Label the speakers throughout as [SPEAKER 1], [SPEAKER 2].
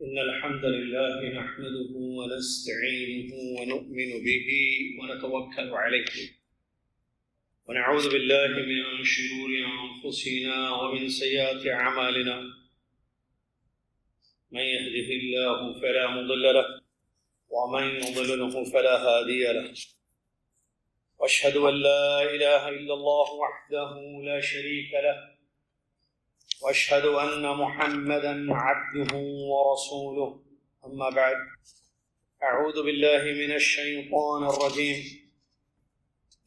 [SPEAKER 1] إن الحمد لله نحمده ونستعينه ونؤمن به ونتوكل عليه ونعوذ بالله من شرور أنفسنا ومن سيئات أعمالنا من يهده الله فلا مضل له ومن يضلله فلا هادي له وأشهد أن لا إله إلا الله وحده لا شريك له وأشهد أن محمدًا عبده ورسوله أما بعد أعوذ بالله من الشيطان الرجيم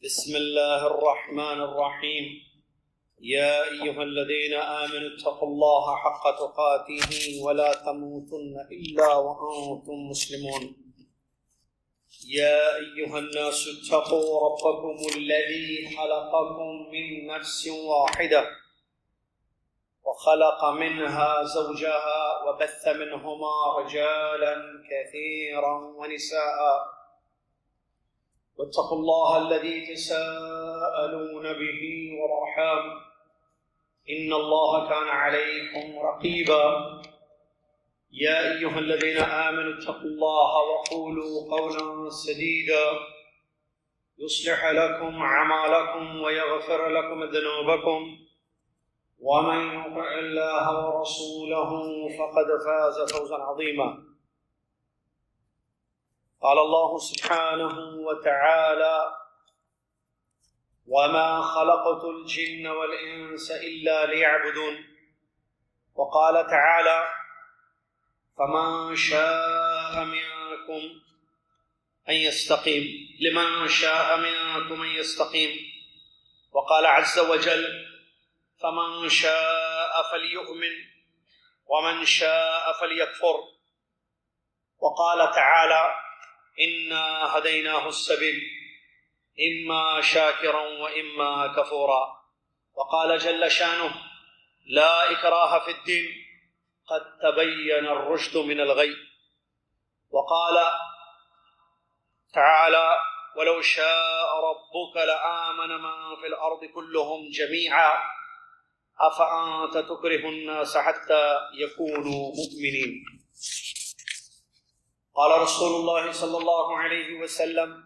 [SPEAKER 1] بسم الله الرحمن الرحيم يا أيها الذين آمنوا اتقوا الله حق تقاته ولا تموتن إلا وأنتم مسلمون يا أيها الناس اتقوا ربكم الذي خلقكم من نفس واحدة وخلق منها زوجها وبث منهما رجالا كثيرا ونساء واتقوا الله الذي تساءلون به والأرحام إن الله كان عليكم رقيبا يا أيها الذين آمنوا اتقوا الله وقولوا قولا سديدا يصلح لكم أعمالكم ويغفر لكم ذنوبكم ومن يطع الله ورسوله فقد فاز فوزا عظيما قال الله سبحانه وتعالى وما خلقت الجن والإنس إلا ليعبدون وقال تعالى فمن شاء منكم أن يستقيم لمن شاء منكم أن يستقيم وقال عز وجل فمن شاء فليؤمن ومن شاء فليكفر وقال تعالى إنا هديناه السبيل إما شاكرا وإما كفورا وقال جل شانه لا إكراه في الدين قد تبين الرشد من الغي وقال تعالى ولو شاء ربك لآمن من في الأرض كلهم جميعا أفأنت تكره الناس حتى يكونوا مؤمنين قال رسول الله صلى الله عليه وسلم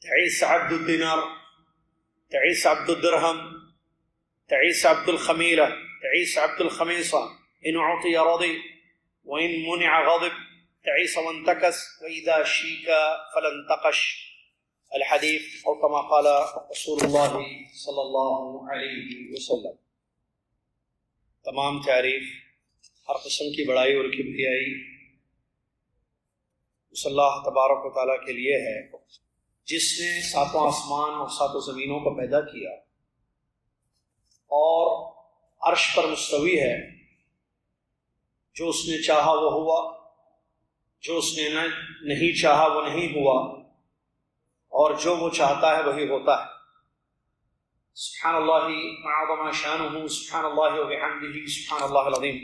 [SPEAKER 1] تعيس عبد الدينار تعيس عبد الدرهم تعيس عبد الخميلة تعيس عبد الخميصة إن أعطي رضي وإن منع غضب تعيس وانتكس وإذا شيك فلانتقش الحديث أو كما قال رسول الله صلى الله عليه وسلم. تمام تعریف ہر قسم کی بڑائی اور کبریائی اس اللہ تبارک و تعالیٰ کے لیے ہے جس نے ساتوں آسمان اور ساتوں زمینوں کو پیدا کیا اور عرش پر مستوی ہے. جو اس نے چاہا وہ ہوا، جو اس نے نہیں چاہا وہ نہیں ہوا، اور جو وہ چاہتا ہے وہی ہوتا ہے. سبحان اللہ اعظم شانہ سبحان اللہ وبحمدہ سبحان اللہ العظیم.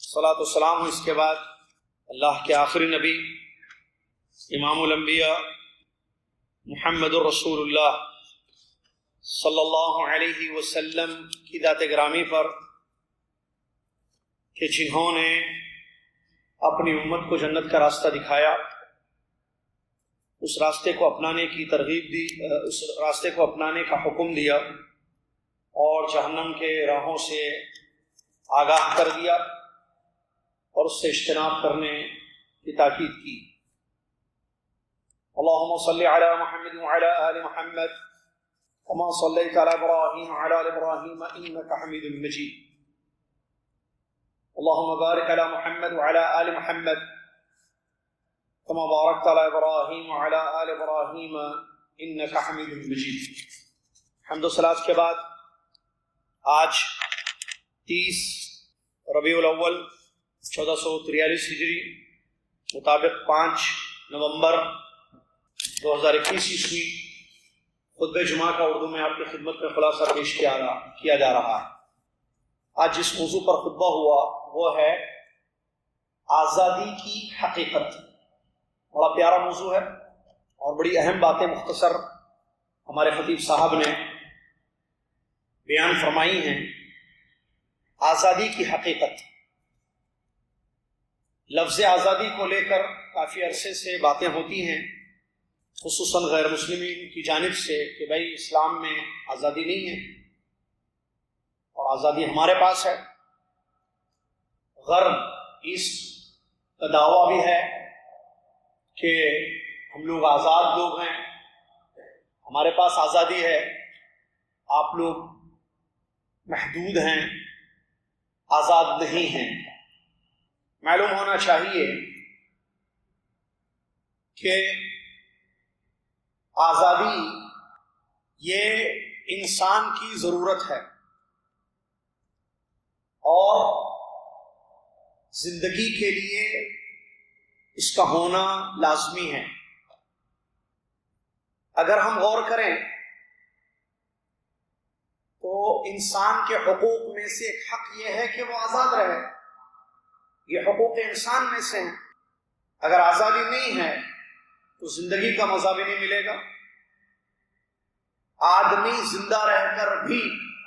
[SPEAKER 1] صلاۃ والسلام اس کے بعد اللہ کے آخری نبی امام الانبیاء محمد الرسول اللہ صلی اللہ علیہ وسلم کی ذات گرامی پر کہ جنہوں نے اپنی امت کو جنت کا راستہ دکھایا، اس راستے کو اپنانے کی ترغیب دی، اس راستے کو اپنانے کا حکم دیا اور جہنم کے راہوں سے آگاہ کر دیا اور اس سے اجتناب کرنے کی تاکید کی. اللہم صلی علی محمد وعلی آل محمد کما صلیت علی ابراہیم وعلی آل ابراہیم انک حمید مجید. اللہم بارک علی محمد وعلی آل محمد كما باركت على ابراہیم وعلى آل ابراہیم انک حمید مجید. حمد و صلات کے بعد آج 30 ربیع الاول 1443 ہجری مطابق 5 نومبر 2021 عیسوی خطبہ جمعہ کا اردو میں آپ کی خدمت میں خلاصہ پیش کیا جا رہا ہے. آج جس موضوع پر خطبہ ہوا وہ ہے آزادی کی حقیقت. بڑا پیارا موضوع ہے اور بڑی اہم باتیں مختصر ہمارے خطیب صاحب نے بیان فرمائی ہیں. آزادی کی حقیقت. لفظ آزادی کو لے کر کافی عرصے سے باتیں ہوتی ہیں، خصوصاً غیر مسلمین کی جانب سے، کہ بھائی اسلام میں آزادی نہیں ہے اور آزادی ہمارے پاس ہے۔ غرب اس کا دعویٰ بھی ہے کہ ہم لوگ آزاد لوگ ہیں، ہمارے پاس آزادی ہے، آپ لوگ محدود ہیں، آزاد نہیں ہیں۔ معلوم ہونا چاہیے کہ آزادی یہ انسان کی ضرورت ہے اور زندگی کے لیے اس کا ہونا لازمی ہے۔ اگر ہم غور کریں تو انسان کے حقوق میں سے ایک حق یہ ہے کہ وہ آزاد رہے، یہ حقوق انسان میں سے ہیں۔ اگر آزادی نہیں ہے تو زندگی کا مزہ بھی نہیں ملے گا۔ آدمی زندہ رہ کر بھی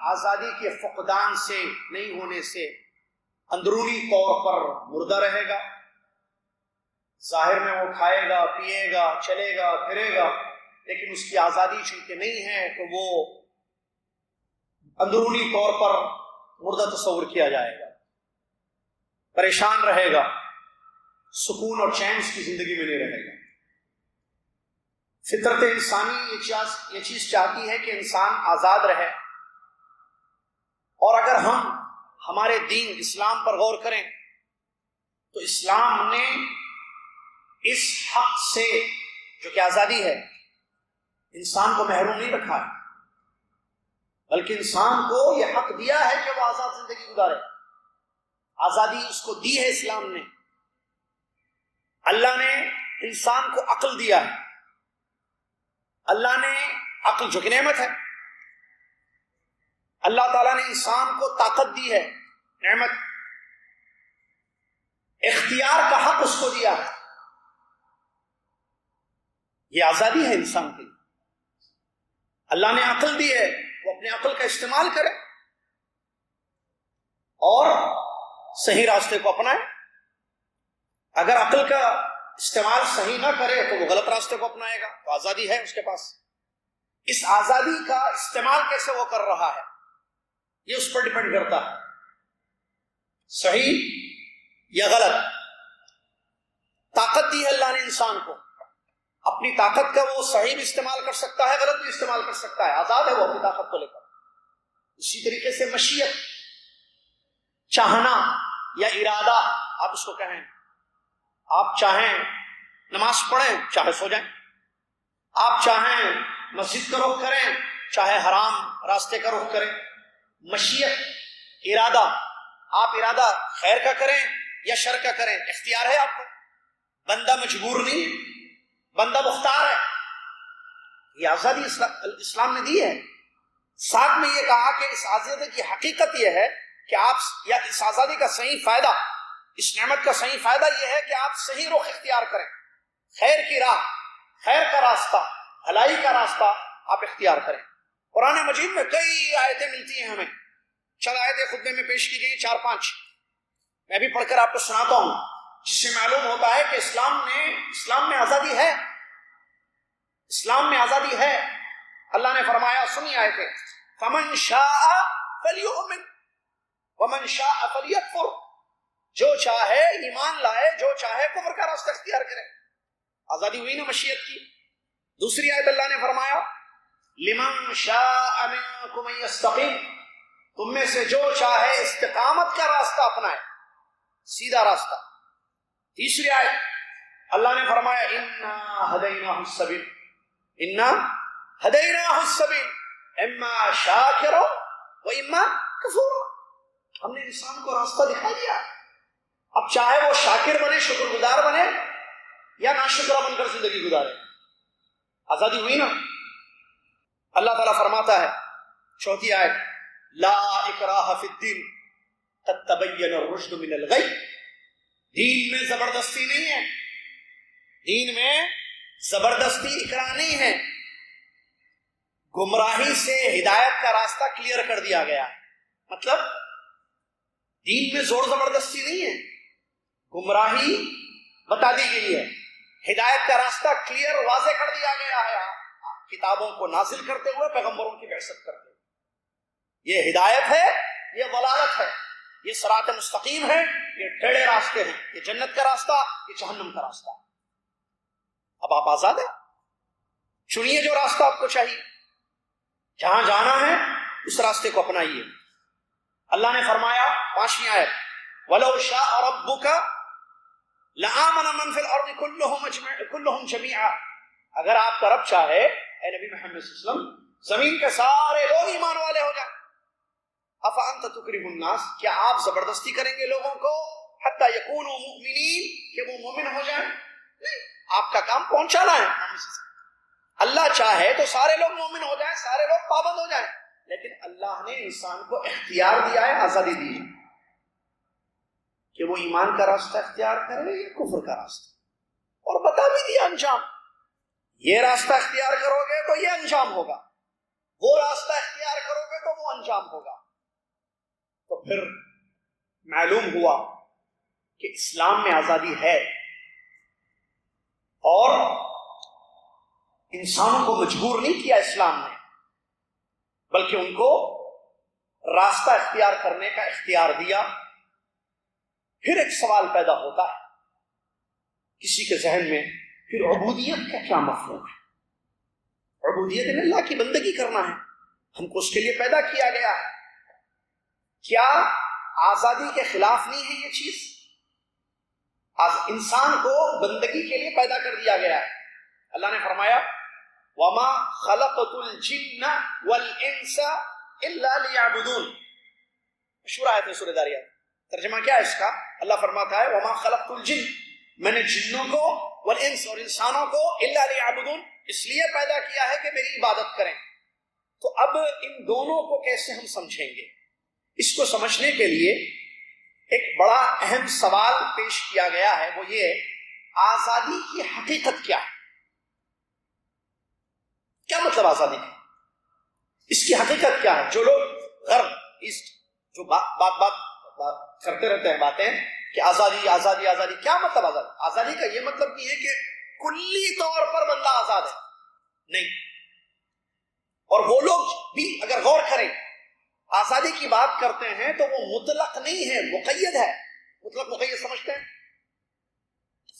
[SPEAKER 1] آزادی کے فقدان سے، نہیں ہونے سے، اندرونی طور پر مردہ رہے گا۔ ظاہر میں وہ کھائے گا، پیے گا، چلے گا، پھرے گا، لیکن اس کی آزادی چونکہ نہیں ہے تو وہ اندرونی طور پر مردہ تصور کیا جائے گا، پریشان رہے گا، سکون اور چین اس کی زندگی میں نہیں رہے گا۔ فطرت انسانی یہ چیز چاہتی ہے کہ انسان آزاد رہے، اور اگر ہم ہمارے دین اسلام پر غور کریں تو اسلام نے اس حق سے جو کہ آزادی ہے انسان کو محروم نہیں رکھا ہے، بلکہ انسان کو یہ حق دیا ہے کہ وہ آزاد زندگی گزارے۔ آزادی اس کو دی ہے اسلام نے۔ اللہ نے انسان کو عقل دیا ہے، اللہ نے عقل جو کہ نعمت ہے، اللہ تعالیٰ نے انسان کو طاقت دی ہے، نعمت، اختیار کا حق اس کو دیا ہے، یہ آزادی ہے انسان کی۔ اللہ نے عقل دی ہے، وہ اپنے عقل کا استعمال کرے اور صحیح راستے کو اپنائے۔ اگر عقل کا استعمال صحیح نہ کرے تو وہ غلط راستے کو اپنائے گا، تو آزادی ہے اس کے پاس۔ اس آزادی کا استعمال کیسے وہ کر رہا ہے یہ اس پر ڈیپینڈ کرتا ہے، صحیح یا غلط۔ طاقت دی ہے اللہ نے انسان کو، اپنی طاقت کا وہ صحیح بھی استعمال کر سکتا ہے، غلط بھی استعمال کر سکتا ہے، آزاد ہے وہ اپنی طاقت کو لے کر۔ اسی طریقے سے مشیت، چاہنا یا ارادہ آپ اس کو کہیں، آپ چاہیں نماز پڑھیں، چاہے سو جائیں، آپ چاہیں مسجد کا رخ کریں، چاہے حرام راستے کا رخ کریں۔ مشیت، ارادہ، آپ ارادہ خیر کا کریں یا شر کا کریں، اختیار ہے آپ کو، بندہ مجبور نہیں ہے، بندہ مختار ہے۔ یہ آزادی اسلام نے دی ہے۔ ساتھ میں یہ کہا کہ اس آزادی کی حقیقت یہ ہے کہ آپ، یا اس آزادی کا صحیح فائدہ، اس نعمت کا صحیح فائدہ یہ ہے کہ آپ صحیح رخ اختیار کریں، خیر کی راہ، خیر کا راستہ، بھلائی کا راستہ آپ اختیار کریں۔ قرآن مجید میں کئی آیتیں ملتی ہیں ہمیں، چند آیتیں خطبے میں پیش کی گئی، 4-5 میں بھی پڑھ کر آپ کو سناتا ہوں، جس سے معلوم ہوتا ہے کہ اسلام میں آزادی ہے، اسلام میں آزادی ہے۔ اللہ نے فرمایا، سنی آیتیں، فَمَنْ شَاءَ فَلْيُؤْمِنْ وَمَنْ شَاءَ فَلْيَكْفُرْ، جو چاہے ایمان لائے، جو چاہے کفر کا راستہ اختیار کرے۔ آزادی ہوئی نا مشیت کی۔ دوسری آیت اللہ نے فرمایا، لِمَنْ شَاءَ مِنْكُمْ أَنْ يَسْتَقِيمَ، تم میں سے جو چاہے استقامت کا راستہ اپنائے، سیدھا راستہ۔ تیسری آیت اللہ نے فرمایا، إِنَّا هَدَيْنَاهُ السَّبِيلَ، إِنَّا هَدَيْنَاهُ السَّبِيلَ إِمَّا شَاكِرًا وَإِمَّا كَفُورًا، ہم نے انسان کو راستہ دکھا دیا، اب چاہے وہ شاکر بنے، شکر گزار بنے، یا ناشکرہ بن کر زندگی گزارے۔ آزادی ہوئی نا۔ اللہ تعالیٰ فرماتا ہے، چوتھی آیت، لا اکراہ فی الدین قد تبین الرشد من الغی، دین میں زبردستی نہیں ہے، دین میں زبردستی اکراہ نہیں ہے، گمراہی سے ہدایت کا راستہ کلیئر کر دیا گیا ہے۔ مطلب دین میں زور زبردستی نہیں ہے، گمراہی بتا دی گئی ہے، ہدایت کا راستہ کلیئر واضح کر دیا گیا ہے کتابوں کو نازل کرتے ہوئے، پیغمبروں کی بعثت کرتے ہوئے۔ یہ ہدایت ہے، یہ ضلالت ہے، یہ صراط مستقیم ہے، یہ ٹیڑھے راستے ہیں، یہ جنت کا راستہ، یہ جہنم کا راستہ۔ اب آپ آزاد ہیں، چنیے جو راستہ آپ کو چاہیے، جہاں جانا ہے اس راستے کو اپنائیے۔ اللہ نے فرمایا 5ویں آیت، وَلَوْ شَاءَ رَبُّكَ لَآمَنَ مَنْ فِي الْأَرْضِ كُلُّهُمْ جَمِيعًا، اگر آپ کا رب چاہے اے نبی محمد صلی اللہ علیہ وسلم، زمین کے سارے لوگ ایمان والے ہو جائیں۔ أَفَأَنْتَ تُكْرِهُ النَّاسَ، کیا آپ زبردستی کریں گے لوگوں کو حَتَّى يَكُونُوا مُؤْمِنِينَ، کہ وہ مومن ہو جائیں؟ نہیں، آپ کا کام پہنچانا ہے۔ اللہ چاہے تو سارے لوگ مومن ہو جائیں، سارے لوگ پابند ہو جائیں، لیکن اللہ نے انسان کو اختیار دیا ہے، آزادی دی ہے کہ وہ ایمان کا راستہ اختیار کرے یا کفر کا راستہ، اور بتا بھی دیا انجام، یہ راستہ اختیار کرو گے تو یہ انجام ہوگا، وہ راستہ اختیار کرو گے تو وہ انجام ہوگا۔ تو پھر معلوم ہوا کہ اسلام میں آزادی ہے، اور انسانوں کو مجبور نہیں کیا اسلام نے، بلکہ ان کو راستہ اختیار کرنے کا اختیار دیا۔ پھر ایک سوال پیدا ہوتا ہے کسی کے ذہن میں، پھر عبودیت کا کیا مفہوم ہے؟ عبودیت میں اللہ کی بندگی کرنا ہے، ہم کو اس کے لیے پیدا کیا گیا ہے، کیا آزادی کے خلاف نہیں ہے یہ چیز؟ انسان کو بندگی کے لیے پیدا کر دیا گیا ہے۔ اللہ نے فرمایا وَمَا خَلَقْتُ الْجِنَّ وَالْإِنسَ إِلَّا لِيَعْبُدُونَ، مشہور آیت ہے سورۃ داریات۔ ترجمہ کیا ہے اس کا؟ اللہ فرماتا ہے وَمَا خَلَقْتُ الْجِنَّ، میں نے جنوں کو، والانس، اور انسانوں کو، إِلَّا لِيَعْبُدُونَ، اس لیے پیدا کیا ہے کہ میری عبادت کریں۔ تو اب ان دونوں کو کیسے ہم سمجھیں گے؟ اس کو سمجھنے کے لیے ایک بڑا اہم سوال پیش کیا گیا ہے، وہ یہ، آزادی کی حقیقت کیا ہے؟ کیا مطلب آزادی کا؟ اس کی حقیقت کیا ہے؟ جو لوگ غرب ایسٹ جو بات کرتے رہتے ہیں باتیں کہ آزادی آزادی آزادی، کیا مطلب آزادی؟ آزادی کا یہ مطلب نہیں ہے کہ کلی طور پر بندہ آزاد ہے، نہیں۔ اور وہ لوگ بھی اگر غور کریں، آزادی کی بات کرتے ہیں تو وہ مطلق نہیں ہے، مقید ہے۔ مطلق مقید سمجھتے ہیں؟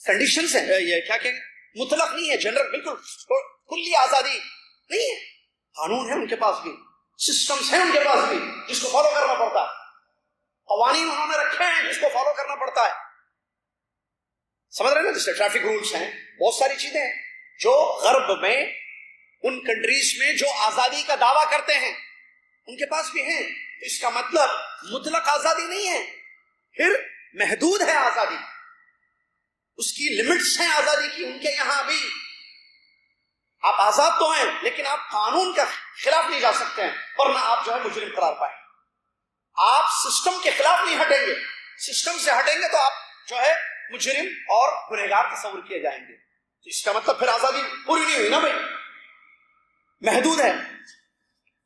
[SPEAKER 1] کنڈیشنز ہیں، یہ کیا کہیں گے، مطلق نہیں ہے، جنرل، بالکل کلی آزادی نہیں ہے۔ قانون ہے ان کے پاس بھی، سسٹمز ہیں ان کے پاس بھی، جس کو فالو کرنا پڑتا ہے، قوانین انہوں نے رکھے ہیں جس کو فالو کرنا پڑتا ہے۔ سمجھ رہے ہیں نا؟ جیسے ٹریفک رولز ہیں، بہت ساری چیزیں ہیں جو غرب میں، ان کنٹریز میں جو آزادی کا دعویٰ کرتے ہیں ان کے پاس بھی ہیں۔ اس کا مطلب مطلق آزادی نہیں ہے، پھر محدود ہے آزادی، اس کی لمٹس ہیں آزادی کی ان کے یہاں بھی۔ آپ آزاد تو ہیں لیکن آپ قانون کا خلاف نہیں جا سکتے ہیں، ورنہ آپ جو ہے مجرم قرار پائیں۔ آپ سسٹم کے خلاف نہیں ہٹیں گے، سسٹم سے ہٹیں گے تو آپ جو ہے مجرم اور گنہگار تصور کیے جائیں گے۔ تو اس کا مطلب پھر آزادی پوری نہیں ہوئی نا بھائی، محدود ہے۔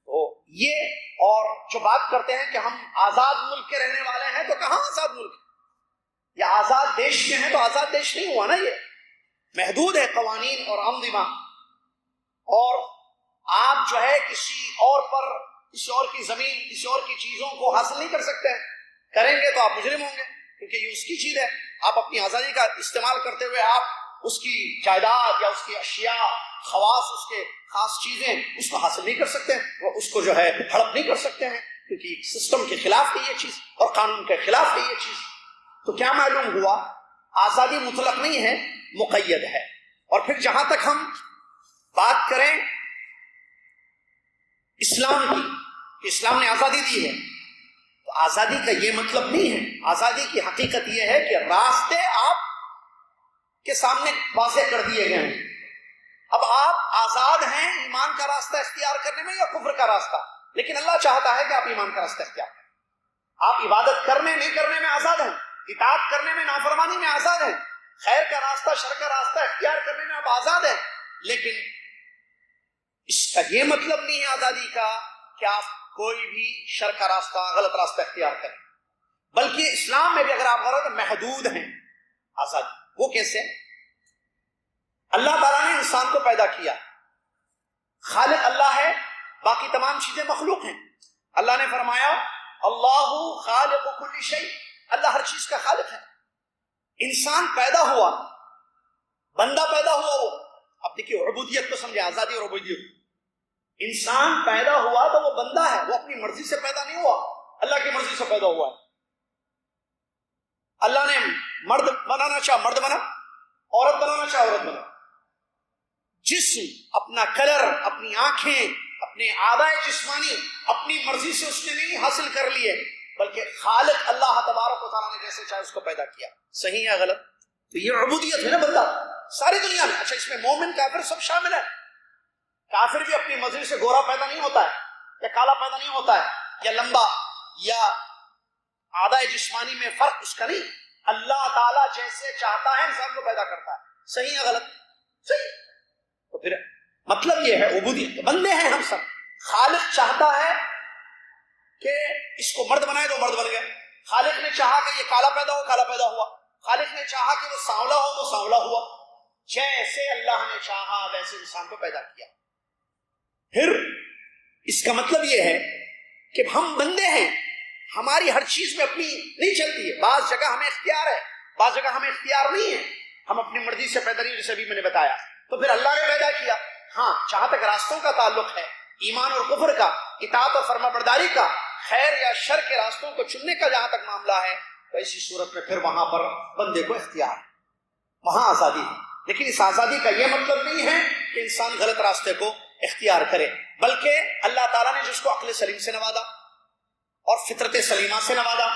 [SPEAKER 1] تو یہ، اور جو بات کرتے ہیں کہ ہم آزاد ملک کے رہنے والے ہیں، تو کہاں آزاد ملک؟ یا آزاد دیش کے ہیں تو آزاد دیش نہیں ہوا نا، یہ محدود ہے قوانین اور انظمہ۔ اور آپ جو ہے کسی اور پر، کسی اور کی زمین، کسی اور کی چیزوں کو حاصل نہیں کر سکتے ہیں، کریں گے تو آپ مجرم ہوں گے، کیونکہ یہ اس کی چیز ہے۔ آپ اپنی آزادی کا استعمال کرتے ہوئے آپ اس کی جائیداد یا اس کی اشیاء، خواص، اس کے خاص چیزیں، اس کو حاصل نہیں کر سکتے ہیں، وہ اس کو جو ہے ہڑپ نہیں کر سکتے ہیں، کیونکہ سسٹم کے خلاف ہے یہ چیز اور قانون کے خلاف ہے یہ چیز۔ تو کیا معلوم ہوا؟ آزادی مطلق نہیں ہے، مقید ہے۔ اور پھر جہاں تک ہم بات کریں اسلام کی کہ اسلام نے آزادی دی ہے، تو آزادی کا یہ مطلب نہیں ہے۔ آزادی کی حقیقت یہ ہے کہ راستے آپ کے سامنے واضح کر دیے گئے ہیں، اب آپ آزاد ہیں ایمان کا راستہ اختیار کرنے میں یا کفر کا راستہ، لیکن اللہ چاہتا ہے کہ آپ ایمان کا راستہ اختیار کریں۔ آپ عبادت کرنے نہیں کرنے میں آزاد ہیں، اطاعت کرنے میں، نافرمانی میں آزاد ہیں، خیر کا راستہ، شر کا راستہ اختیار کرنے میں آپ آزاد ہیں، لیکن اس کا یہ مطلب نہیں ہے آزادی کا کہ آپ کوئی بھی شر کا راستہ، غلط راستہ اختیار کریں، بلکہ اسلام میں بھی اگر آپ غور کریں محدود ہیں۔ آزادی وہ کیسے؟ اللہ تعالیٰ نے انسان کو پیدا کیا، خالق اللہ ہے، باقی تمام چیزیں مخلوق ہیں۔ اللہ نے فرمایا اللہ خالق کل شیء، اللہ ہر چیز کا خالق ہے۔ انسان پیدا ہوا، بندہ پیدا ہوا، وہ اب دیکھیے عبودیت کو سمجھے، آزادی اور عبودیت۔ انسان پیدا ہوا تو وہ بندہ ہے، وہ اپنی مرضی سے پیدا نہیں ہوا، اللہ کی مرضی سے پیدا ہوا ہے۔ اللہ نے مرد بنانا چاہا مرد بنا، عورت بنانا چاہا عورت بنا۔ جسم، اپنا کلر، اپنی آنکھیں، اپنے اعضاء جسمانی اپنی مرضی سے اس نے نہیں حاصل کر لیے، بلکہ خالق اللہ تبارک و تعالیٰ نے جیسے چاہے اس کو پیدا کیا۔ صحیح ہے غلط؟ تو یہ عبودیت ہے نا بندہ ساری دنیا میں۔ اچھا اس میں مومن کافر سب شامل ہے۔ کافر بھی اپنی مرضی سے گورا پیدا نہیں ہوتا ہے یا کالا پیدا نہیں ہوتا ہے یا لمبا یا اعضاء جسمانی میں فرق اس کا نہیں، اللہ تعالیٰ جیسے چاہتا ہے انسان کو پیدا کرتا ہے۔ صحیح ہے غلط؟ صحیح۔ تو پھر مطلب یہ ہے عبودیت، بندے ہیں ہم سب، خالق چاہتا ہے کہ اس کو مرد بنائے تو مرد بن گئے، خالق نے چاہا کہ یہ کالا پیدا ہو، کالا پیدا ہوا، خالق نے چاہا کہ وہ سانولا ہو، وہ سانولا ہوا، جیسے اللہ نے چاہا ویسے انسان کو پیدا کیا۔ پھر اس کا مطلب یہ ہے کہ ہم بندے ہیں، ہماری ہر چیز میں اپنی نہیں چلتی ہے، بعض جگہ ہمیں اختیار ہے، بعض جگہ ہمیں اختیار نہیں ہے، ہم اپنی مرضی سے پیدا نہیں، جیسے ابھی میں نے بتایا۔ تو پھر اللہ نے پیدا کیا۔ ہاں جہاں تک راستوں کا تعلق ہے، ایمان اور کفر کا، اطاعت اور فرما برداری کا، خیر یا شر کے راستوں کو چننے کا جہاں تک معاملہ ہے، تو اسی صورت میں پھر وہاں پر بندے کو اختیار ہے، وہاں آزادی ہے۔ لیکن اس آزادی کا یہ مطلب نہیں ہے کہ انسان غلط راستے کو اختیار کرے، بلکہ اللہ تعالیٰ نے جس کو عقل سلیم سے نوازا اور فطرت سلیمہ سے نوازا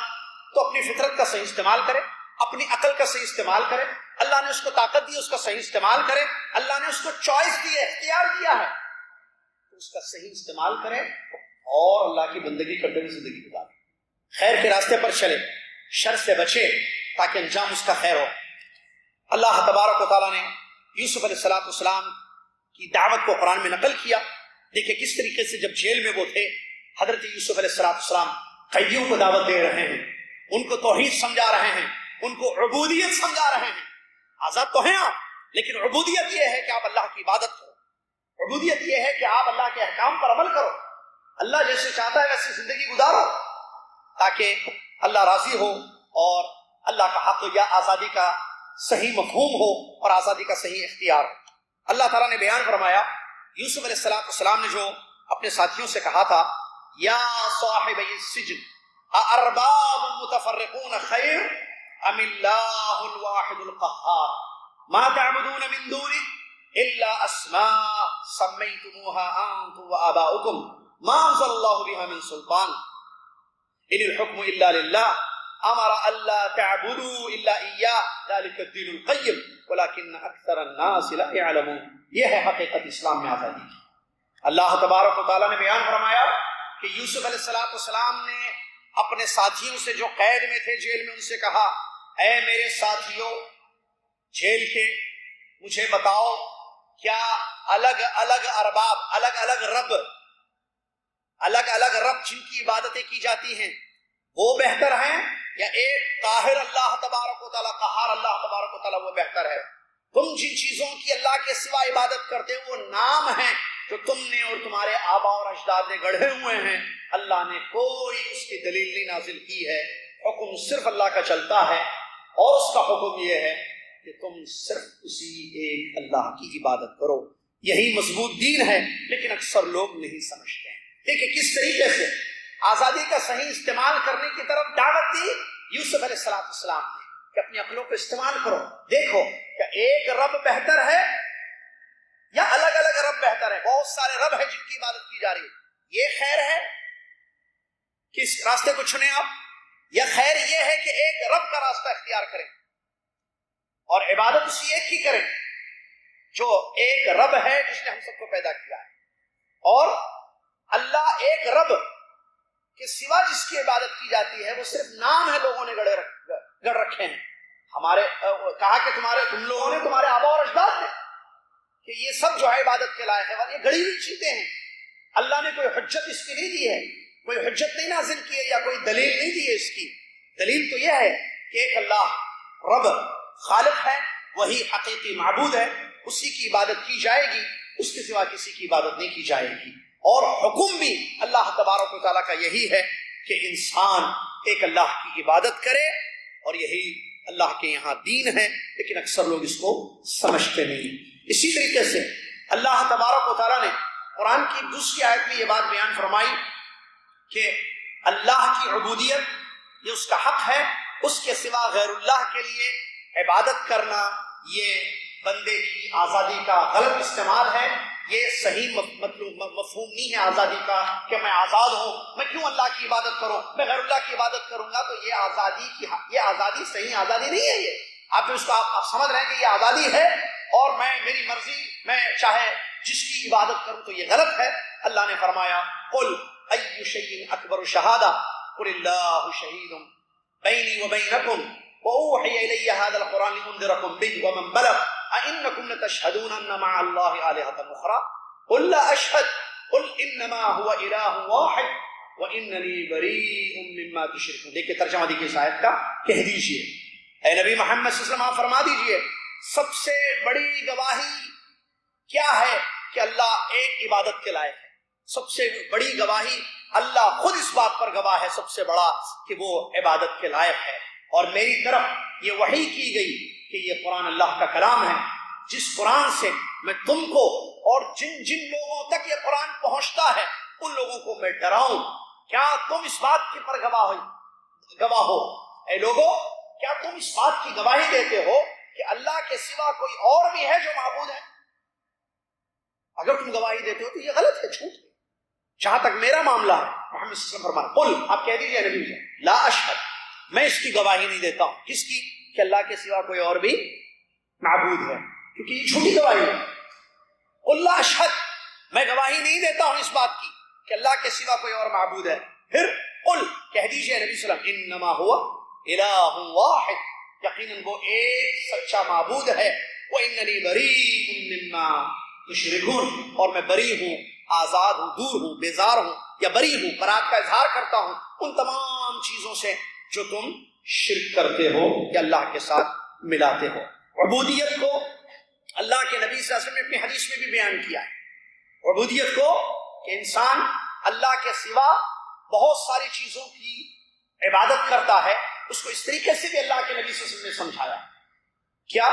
[SPEAKER 1] تو اپنی فطرت کا صحیح استعمال کرے، اپنی عقل کا صحیح استعمال کرے۔ اللہ نے اس کو طاقت دی، اس کا صحیح استعمال کرے۔ اللہ نے اس کو چوائس دی ہے، اختیار دیا ہے، تو اس کا صحیح استعمال کرے اور اللہ کی بندگی کرتے ہوئے زندگی گزارے، خیر کے راستے پر چلے، شر سے بچے تاکہ انجام اس کا خیر ہو۔ اللہ تبارک و تعالیٰ نے یوسف علیہ السلام کی دعوت کو قرآن میں نقل کیا۔ دیکھیں کس طریقے سے جب جیل میں وہ تھے، حضرت یوسف علیہ السلام قیدیوں کو دعوت دے رہے ہیں، ان کو توحید سمجھا رہے ہیں، ان کو عبودیت سمجھا رہے ہیں۔ آزاد تو ہیں آپ، لیکن عبودیت یہ ہے کہ آپ اللہ کی عبادت کرو، عبودیت یہ ہے کہ آپ اللہ کے احکام پر عمل کرو، اللہ جیسے چاہتا ہے ویسے زندگی گزارو، تاکہ اللہ راضی ہو اور اللہ کا حق یا آزادی کا صحیح مفہوم ہو اور آزادی کا صحیح اختیار ہو۔ اللہ تعالیٰ نے بیان فرمایا، یوسف علیہ السلام نے جو اپنے ساتھیوں سے کہا تھا، یا صاحبی السجن اارباب متفرقون خیر ام اللہ الواحد القہار ما تعبدون من دونه الا اسماء سمیتموها انتم وآباؤکم ما انزل اللہ بها من سلطان ان الحکم الا للہ امر الا تعبدوا الا ایاہ ذلک الدین القیم ولکن اکثر الناس لا يعلمون۔ یہ ہے حقیقت اسلام میں آزادی کی۔ اللہ تبارک و تعالیٰ نے بیان فرمایا کہ یوسف علیہ السلام نے اپنے ساتھیوں سے جو قید میں تھے جیل میں، ان سے کہا، اے میرے ساتھیوں جیل کے، مجھے بتاؤ کیا الگ الگ ارباب، الگ الگ رب جن کی عبادتیں کی جاتی ہیں وہ بہتر ہیں یا ایک قاہر اللہ تبارک و تعالیٰ، قہار اللہ تبارک و تعالیٰ وہ بہتر ہے؟ تم جن چیزوں کی اللہ کے سوا عبادت کرتے ہو وہ نام ہیں جو تم نے اور تمہارے آبا اور اجداد نے گڑھے ہوئے ہیں، اللہ نے کوئی اس کی دلیل نہیں نازل کی ہے، حکم صرف اللہ کا چلتا ہے، اور اس کا حکم یہ ہے کہ تم صرف اسی ایک اللہ کی عبادت کرو۔ یہی مضبوط دین ہے، لیکن اکثر لوگ نہیں سمجھتے ہیں۔ دیکھیں کس طریقے سے آزادی کا صحیح استعمال کرنے کی طرف دعوت دی یوسف علیہ السلام نے کہ اپنی عقلوں کو استعمال کرو، دیکھو کہ ایک رب بہتر ہے یا الگ الگ رب بہتر ہے؟ بہت سارے رب ہیں جن کی عبادت کی جا رہی ہے، یہ خیر ہے کہ اس راستے کو چنیں آپ، یا خیر یہ ہے کہ ایک رب کا راستہ اختیار کریں اور عبادت اسی ایک کی کریں جو ایک رب ہے جس نے ہم سب کو پیدا کیا ہے، اور اللہ ایک رب کے سوا جس کی عبادت کی جاتی ہے وہ صرف نام ہے، لوگوں نے گڑ رکھے ہیں۔ ہمارے کہا کہ تم لوگوں نے، تمہارے آبا اور اجداد نے، کہ یہ سب جو ہے عبادت کے لائق ہے، اور یہ گڑی ہوئی چیزیں ہیں، اللہ نے کوئی حجت اس کی نہیں دی ہے، کوئی حجت نہیں نازل کی ہے یا کوئی دلیل نہیں دی ہے۔ اس کی دلیل تو یہ ہے کہ ایک اللہ رب خالق ہے، وہی حقیقی معبود ہے، اسی کی عبادت کی جائے گی، اس کے سوا کسی کی عبادت نہیں کی جائے گی۔ اور حکم بھی اللہ تبارک و تعالیٰ کا یہی ہے کہ انسان ایک اللہ کی عبادت کرے، اور یہی اللہ کے یہاں دین ہے، لیکن اکثر لوگ اس کو سمجھتے نہیں۔ اسی طریقے سے اللہ تبارک و تعالیٰ نے قرآن کی دوسری آیت میں یہ بات بیان فرمائی کہ اللہ کی عبودیت یہ اس کا حق ہے، اس کے سوا غیر اللہ کے لیے عبادت کرنا یہ بندے کی آزادی کا غلط استعمال ہے، یہ صحیح مفہوم نہیں ہے آزادی کا کہ میں آزاد ہوں، میں کیوں اللہ کی عبادت کروں، میں غیر اللہ کی عبادت کروں گا، تو یہ آزادی صحیح آزادی نہیں ہے۔ یہ آپ اس کو آپ سمجھ رہے ہیں کہ یہ آزادی ہے اور میری مرضی، میں چاہے جس کی عبادت کروں، تو یہ غلط ہے۔ اللہ نے فرمایا قل ای شیء اکبر شہادہ قل اللہ شہید بینی وبینکم وأوحي إلي هذا القرآن لأنذركم به ومن بلغ أئنكم لتشهدون أن مع الله آلهة أخرى قل لا أشهد قل إنما هو إله واحد وإنني بريء مما تشركون۔ دیکھیں ترجمہ دیکھیں اس آیت کا، کہہ دیجئے اے نبی محمد صلی اللہ علیہ وسلم، آپ فرما دیجئے سب سے بڑی گواہی کیا ہے کہ اللہ ایک عبادت کے لائق ہے۔ سب سے بڑی گواہی اللہ خود اس بات پر گواہ ہے سب سے بڑا کہ وہ عبادت کے لائق ہے، اور میری طرف یہ وحی کی گئی کہ یہ قرآن اللہ کا کلام ہے، جس قرآن سے میں تم کو اور جن جن لوگوں تک یہ قرآن پہنچتا ہے ان لوگوں کو میں ڈراؤں۔ کیا تم اس بات کی پر گواہ ہو؟ اے لوگو، کیا تم اس بات کی گواہی دیتے ہو کہ اللہ کے سوا کوئی اور بھی ہے جو معبود ہے؟ اگر تم گواہی دیتے ہو تو یہ غلط ہے، جھوٹ ہے۔ جہاں تک میرا معاملہ ہے، محمد صلی اللہ علیہ وسلم فرمایا قل، آپ کہہ دیجیے نبی سے، لا اشہد، میں اس کی گواہی نہیں دیتا ہوں، کس کی؟ کہ اللہ کے سوا کوئی اور بھی معبود ہے، کیونکہ یہ جھوٹی گواہی ہے۔ قل لا اشہد، میں گواہی نہیں دیتا ہوں اس بات کی کہ اللہ کے سوا کوئی اور معبود ہے۔ پھر قل، کہہ دیجیے نبی صلی اللہ علیہ وسلم، انما ہوا الہ واحد، یقیناً وہ ایک سچا معبود ہے، واننی بریء مما تشرکون، اور میں بری ہوں، آزاد ہوں، دور ہوں، بیزار ہوں، یا بری ہوں، برات کا اظہار کرتا ہوں ان تمام چیزوں سے جو تم شرک کرتے ہو یا اللہ کے ساتھ ملاتے ہو۔ عبودیت کو اللہ کے نبی صلی اللہ علیہ وسلم نے اپنی حدیث میں بھی بیان کیا ہے، عبودیت کو کہ انسان اللہ کے سوا بہت ساری چیزوں کی عبادت کرتا ہے، اس کو اس طریقے سے بھی اللہ کے نبی صلی اللہ علیہ وسلم نے سمجھایا۔ کیا؟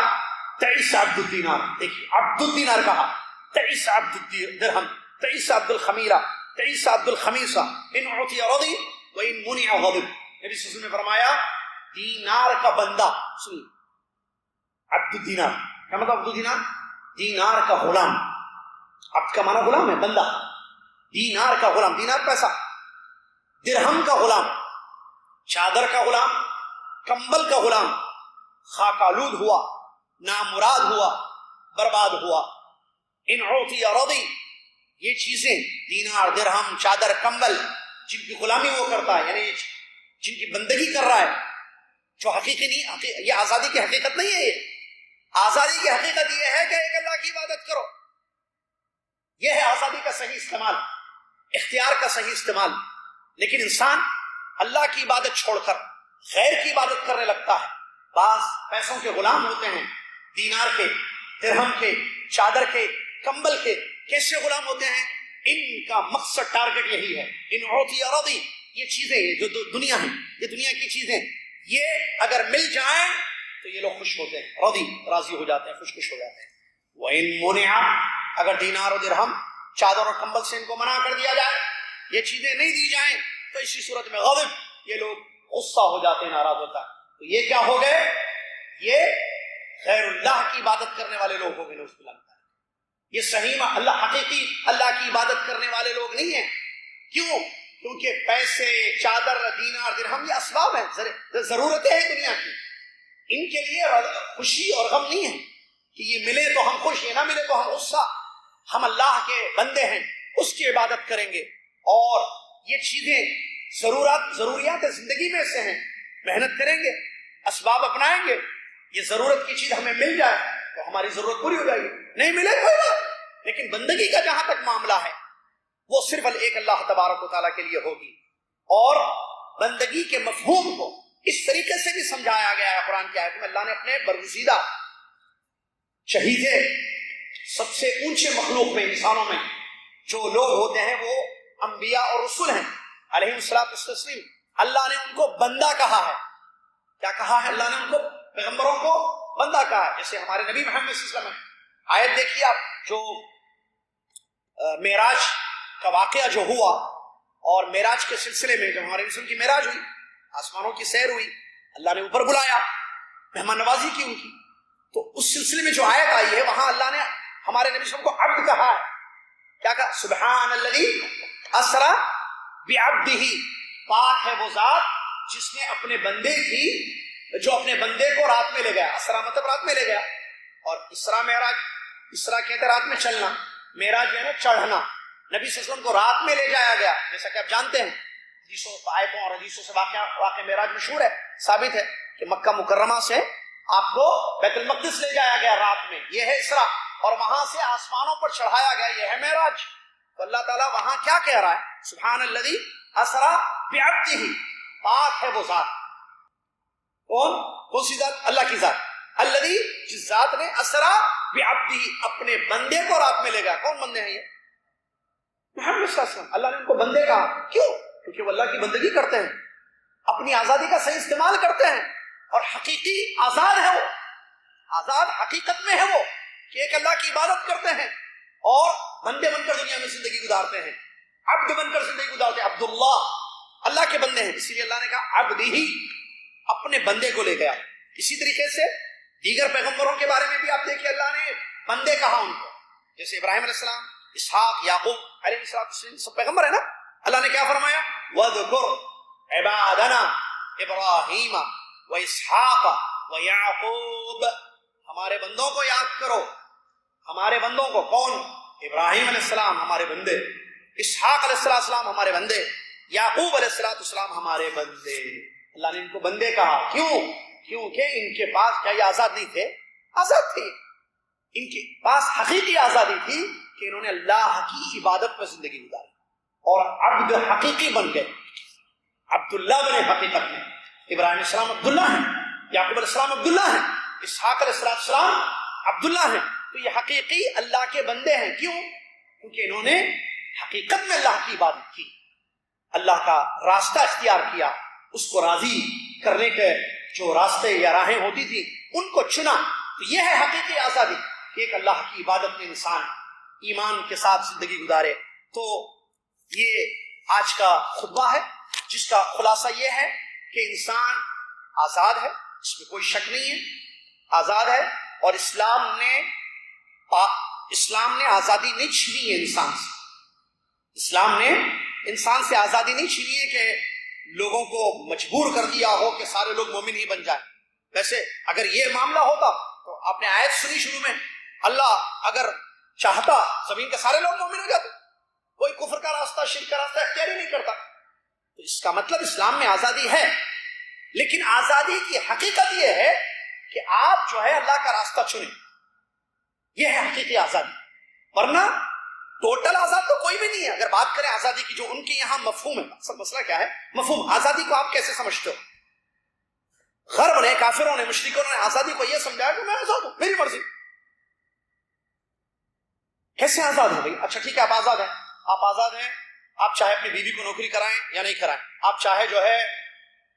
[SPEAKER 1] تعیس عبد الدینار، دیکھیے عبد الدینار کہا، تعیس عبد الدرہم، تعیس عبد الخمیرہ، تعیس عبد الخمیسہ، ان اعطی رضی و ان منع غضب۔ نبی صلی اللہ علیہ وسلم نے فرمایا دینار کا بندہ، سنیے عبد الدینار کیا مطلب؟ عبد الدینار دینار کا غلام، عبد کا معنی غلام ہے، بندہ، دینار کا غلام، دینار پیسہ، درہم کا غلام، چادر کا غلام، کمبل کا غلام، خاک آلود ہوا، نامراد ہوا، برباد ہوا۔ ان عوتی رضی، یہ چیزیں دینار، درہم، چادر، کمبل، جن کی غلامی وہ کرتا ہے، یعنی جن کی بندگی کر رہا ہے، جو حقیقی نہیں، یہ آزادی کی حقیقت نہیں ہے۔ یہ آزادی کی حقیقت یہ ہے کہ ایک اللہ کی عبادت کرو، یہ ہے آزادی کا صحیح استعمال، اختیار کا صحیح استعمال۔ لیکن انسان اللہ کی عبادت چھوڑ کر غیر کی عبادت کرنے لگتا ہے۔ بعض پیسوں کے غلام ہوتے ہیں، دینار کے، درہم کے، چادر کے، کمبل کے۔ کیسے غلام ہوتے ہیں؟ ان کا مقصد، ٹارگٹ یہی ہے، ان عوتی رضی، یہ چیزیں جو دنیا ہیں، یہ دنیا کی چیزیں، یہ اگر مل جائیں تو یہ لوگ خوش ہوتے ہیں، راضی ہو جاتے ہیں، خوش ہو جاتے ہیں۔ وَإِن مُنِعَ، اگر دینار و درہم، چادر اور کمبل سے ان کو منع کر دیا جائے، یہ چیزیں نہیں دی جائیں، تو اسی صورت میں غضب، یہ لوگ غصہ ہو جاتے ہیں، ناراض ہوتا ہے۔ تو یہ کیا ہو گئے؟ یہ غیر اللہ کی عبادت کرنے والے لوگ ہو گئے، نعوذ باللہ۔ یہ صحیح اللہ، حقیقی اللہ کی عبادت کرنے والے لوگ نہیں ہیں۔ کیوں؟ کیونکہ پیسے، چادر، دینار، درہم یہ اسباب ہیں، ضرورتیں ہیں دنیا کی، ان کے لیے خوشی اور غم نہیں ہے کہ یہ ملے تو ہم خوش، یہ نہ ملے تو ہم غصہ۔ ہم اللہ کے بندے ہیں، اس کی عبادت کریں گے، اور یہ چیزیں ضروریات زندگی میں سے ہیں، محنت کریں گے، اسباب اپنائیں گے، یہ ضرورت کی چیز ہمیں مل جائے تو ہماری ضرورت پوری ہو جائے گی، نہیں ملے کوئی بات۔ لیکن بندگی کا جہاں تک معاملہ ہے وہ صرف ایک اللہ تبارک و تعالیٰ کے لیے ہوگی، اور بندگی کے مفہوم کو اس طریقے سے بھی سمجھایا گیا ہے قرآن کی آیت میں. اللہ نے اپنے برگزیدہ چہیتے سب سے اونچے مخلوق میں، انسانوں میں جو لوگ ہوتے ہیں وہ انبیاء اور رسول ہیں علیہ الصلوۃ والتسلیم. اللہ نے ان کو بندہ کہا ہے. کیا کہا ہے؟ اللہ نے ان کو، پیغمبروں کو بندہ کہا ہے. جیسے ہمارے نبی محمد صلی اللہ علیہ وسلم، آیت دیکھیے آپ، جو معراج کا واقعہ جو ہوا، اور معراج کے سلسلے میں جب ہمارے رسول کی معراج ہوئی، آسمانوں کی سیر ہوئی، اللہ نے اوپر بلایا، مہمان نوازی کی ان کی، تو اس سلسلے میں جو آیت آئی ہے وہاں اللہ نے ہمارے نبی صلی اللہ علیہ وسلم کو عبد کہا ہے. کیا کہا؟ سبحان الذی اسری بعبدہ، پاک ہے وہ ذات جس نے اپنے بندے کی، جو اپنے بندے کو رات میں لے گیا. اسرا مطلب رات میں لے گیا. اور اسرا معراج، اسرا کہتے ہیں رات میں چلنا، معراج جو ہے نا چڑھنا. نبی صلی اللہ علیہ وسلم کو رات میں لے جایا گیا، جیسا کہ آپ جانتے ہیں حدیثوں، آیتوں اور حدیثوں سے واقع معراج مشہور ہے، ثابت ہے کہ مکہ مکرمہ سے آپ کو بیت المقدس لے جایا گیا رات میں، یہ ہے اسرا، اور وہاں سے آسمانوں پر چڑھایا گیا، یہ ہے معراج. تو اللہ تعالیٰ وہاں کیا کہہ رہا ہے؟ سبحان الذی اسری بعبدہ، پاک ہے وہ ذات. کون سی ذات؟ اللہ کی ذات. الذی، جس ذات نے اسری بعبدہ، اپنے بندے کو رات میں لے گیا. کون بندے ہیں یہ؟ محمد صلی اللہ علیہ وسلم. اللہ نے ان کو بندے کہا. کیوں؟ کیونکہ وہ اللہ کی بندگی کرتے ہیں، اپنی آزادی کا صحیح استعمال کرتے ہیں، اور حقیقی آزاد ہے وہ، آزاد حقیقت میں ہے وہ، کہ ایک اللہ کی عبادت کرتے ہیں اور بندے بن کر دنیا میں زندگی گزارتے ہیں، عبد بن کر زندگی گزارتے ہیں. عبداللہ، اللہ کے بندے ہیں. اسی لیے اللہ نے کہا عبد ہی، اپنے بندے کو لے گیا. اسی طریقے سے دیگر پیغمبروں کے بارے میں بھی آپ دیکھیں اللہ نے بندے کہا ان کو، جیسے ابراہیم علیہ السلام، اسحاق، یعقوب علیہ السلام، سب پیغمبر ہے نا. اللہ نے کیا فرمایا؟ وَاذْكُرْ عِبَادَنَا إِبْرَاهِيمَ وَإِسْحَاقَ وَيَعْقُوبَ، ہمارے بندوں کو یاد کرو. ہمارے بندوں کو کون؟ ابراہیم علیہ السلام ہمارے بندے، اسحاق علیہ السلام ہمارے بندے، یعقوب علیہ السلام ہمارے بندے. اللہ نے ان کو بندے کہا. کیوں؟ کیونکہ ان کے پاس کیا یہ آزاد نہیں تھے؟ آزاد تھے. ان کے پاس حقیقی آزادی تھی کہ انہوں نے اللہ کی عبادت پر زندگی گزاری اور عبد حقیقی بن گئے، عبداللہ بنے حقیقت میں. ابراہیم علیہ السلام عبداللہ ہیں، یعقوب علیہ السلام عبداللہ ہیں، اسحاق علیہ السلام عبداللہ ہیں. تو یہ حقیقی اللہ کے بندے ہیں. کیوں؟ کیونکہ انہوں نے حقیقت میں اللہ کی عبادت کی، اللہ کا راستہ اختیار کیا، اس کو راضی کرنے کے جو راستے یا راہیں ہوتی تھی ان کو چنا. تو یہ ہے حقیقی آزادی کہ ایک اللہ کی عبادت میں انسان ایمان کے ساتھ زندگی گزارے. تو یہ آج کا خطبہ ہے جس کا خلاصہ یہ ہے کہ انسان آزاد ہے، اس میں کوئی شک نہیں ہے، آزاد ہے. اور اسلام نے آزادی نہیں چھینی ہے انسان سے. اسلام نے انسان سے آزادی نہیں چھینی ہے کہ لوگوں کو مجبور کر دیا ہو کہ سارے لوگ مومن ہی بن جائیں. ویسے اگر یہ معاملہ ہوتا تو آپ نے آیت سنی شروع میں، اللہ اگر چاہتا زمین کے سارے لوگ مومن ہو جاتے، کوئی کفر کا راستہ، شرک کا راستہ اختیار ہی نہیں کرتا. تو اس کا مطلب اسلام میں آزادی ہے، لیکن آزادی کی حقیقت یہ ہے کہ آپ جو ہے اللہ کا راستہ چنیں. یہ ہے حقیقی آزادی. ورنہ ٹوٹل آزاد تو کوئی بھی نہیں ہے. اگر بات کریں آزادی کی، جو ان کے یہاں مفہوم ہے، اصل مسئلہ کیا ہے؟ مفہوم. آزادی کو آپ کیسے سمجھتے ہو؟ غرب نے، کافروں نے، مشرکوں نے آزادی کو یہ سمجھایا کہ میں آزاد ہوں، میری مرضی. کیسے آزاد ہیں بھائی؟ اچھا ٹھیک ہے، آپ آزاد ہیں، آپ آزاد ہیں، آپ چاہے اپنی بیوی کو نوکری کرائیں یا نہیں کرائیں، آپ چاہے جو ہے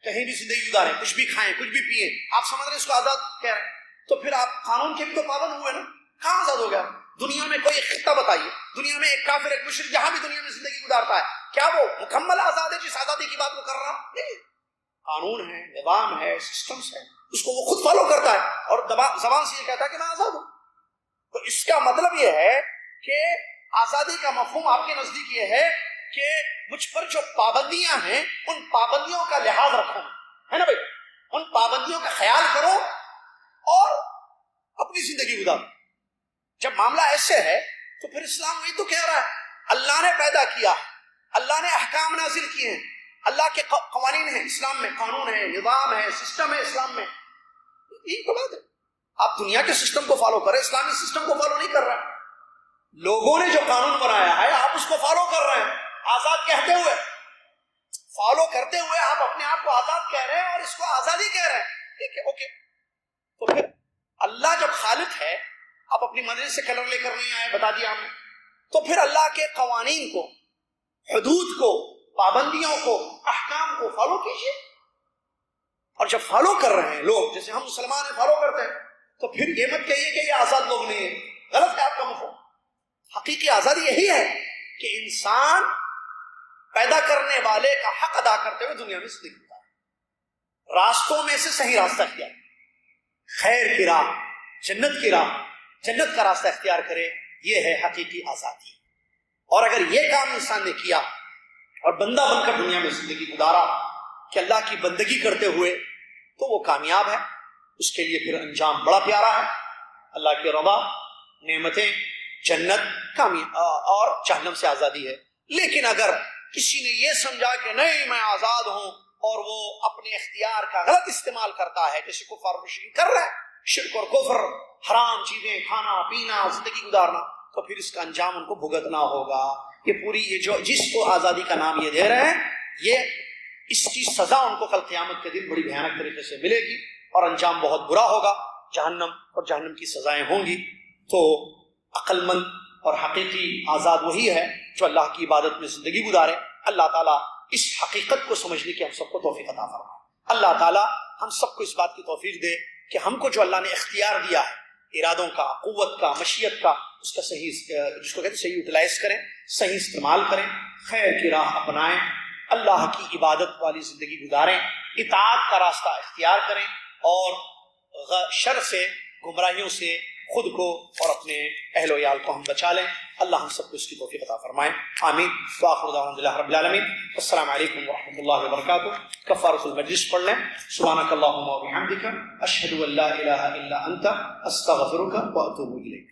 [SPEAKER 1] کہیں بھی زندگی گزاریں، کچھ بھی کھائیں، کچھ بھی پئیں، آپ سمجھ رہے ہیں اس کو آزاد کہہ رہے ہیں. تو پھر آپ قانون کے بھی تو پابند ہوئے نا. کہاں آزاد ہو گیا؟ دنیا میں کوئی خطہ بتائیے، دنیا میں ایک کافر، ایک مشرک جہاں بھی دنیا میں زندگی گزارتا ہے، کیا وہ مکمل آزاد ہے جس آزادی کی بات وہ کر رہا؟ نہیں. قانون ہے، نظام ہے، سسٹمز ہے، اس کو وہ خود فالو کرتا ہے اور زبان سے یہ کہتا ہے کہ میں آزاد ہوں. تو اس کا مطلب یہ ہے کہ آزادی کا مفہوم آپ کے نزدیک یہ ہے کہ مجھ پر جو پابندیاں ہیں ان پابندیوں کا لحاظ رکھو، ہے نا بھائی، ان پابندیوں کا خیال کرو اور اپنی زندگی گزارو. جب معاملہ ایسے ہے تو پھر اسلام وہی تو کہہ رہا ہے، اللہ نے پیدا کیا، اللہ نے احکام نازل کیے ہیں، اللہ کے قوانین ہیں اسلام میں، قانون ہے، نظام ہے، سسٹم ہے اسلام میں. یہی تو بات ہے. آپ دنیا کے سسٹم کو فالو کریں، اسلامی سسٹم کو فالو نہیں کر رہے ہیں. لوگوں نے جو قانون بنایا ہے آپ اس کو فالو کر رہے ہیں، آزاد کہتے ہوئے فالو کرتے ہوئے آپ اپنے آپ کو آزاد کہہ رہے ہیں اور اس کو آزادی کہہ رہے ہیں، ٹھیک ہے، اوکے. تو پھر اللہ جب خالق ہے، آپ اپنی مرضی سے کلر لے کر نہیں آئے، بتا دیا ہم نے، تو پھر اللہ کے قوانین کو، حدود کو، پابندیوں کو، احکام کو فالو کیجیے. اور جب فالو کر رہے ہیں لوگ، جیسے ہم مسلمان ہیں فالو کرتے ہیں، تو پھر یہ مت کہیے کہ یہ آزاد لوگ نہیں ہیں، غلط ہے آپ کا مفہوم. حقیقی آزادی یہی ہے کہ انسان پیدا کرنے والے کا حق ادا کرتے ہوئے دنیا میں زندگی گزارے، راستوں میں سے صحیح راستہ اختیار، خیر کی راہ، جنت کی راہ، جنت کا راستہ اختیار کرے. یہ ہے حقیقی آزادی. اور اگر یہ کام انسان نے کیا اور بندہ بن کر دنیا میں زندگی گزارا کہ اللہ کی بندگی کرتے ہوئے، تو وہ کامیاب ہے. اس کے لیے پھر انجام بڑا پیارا ہے، اللہ کی رضا، نعمتیں، جنت اور جہنم سے آزادی ہے. لیکن اگر کسی نے یہ سمجھا کہ نہیں میں آزاد ہوں اور وہ اپنے اختیار کا غلط استعمال کرتا ہے، جیسے کفار و مشرک کر رہا ہے، شرک اور کفر، حرام چیزیں کھانا پینا، زندگی گزارنا، تو پھر اس کا انجام ان کو بھگتنا ہوگا. یہ پوری یہ جو جس کو آزادی کا نام یہ دے رہے ہیں، یہ اس کی سزا ان کو کل قیامت کے دن بڑی بھیانک طریقے سے ملے گی اور انجام بہت برا ہوگا، جہنم، اور جہنم کی سزائیں ہوں گی. تو عقل مند اور حقیقی آزاد وہی ہے جو اللہ کی عبادت میں زندگی گزارے. اللہ تعالیٰ اس حقیقت کو سمجھنے کی ہم سب کو توفیق عطا فرمائے. اللہ تعالیٰ ہم سب کو اس بات کی توفیق دے کہ ہم کو جو اللہ نے اختیار دیا ہے، ارادوں کا، قوت کا، مشیت کا، اس کا صحیح، جس کو کہتے ہیں صحیح یوٹیلائز کریں، صحیح استعمال کریں، خیر کی راہ اپنائیں، اللہ کی عبادت والی زندگی گزاریں، اطاعت کا راستہ اختیار کریں، اور شر سے، گمراہیوں سے خود کو اور اپنے اہل و عیال کو ہم بچا لیں. اللہ ہم سب کو اس کی توفیق عطا فرمائے. آمین. وآخر دعوانا الحمدللہ رب العالمین. السلام علیکم ورحمۃ اللہ وبرکاتہ. کفارۃ المجلس پڑھ لیں. سبحانک اللہم وبحمدک، اشہد ان لا الہ الا انت، استغفرک واتوب الیک.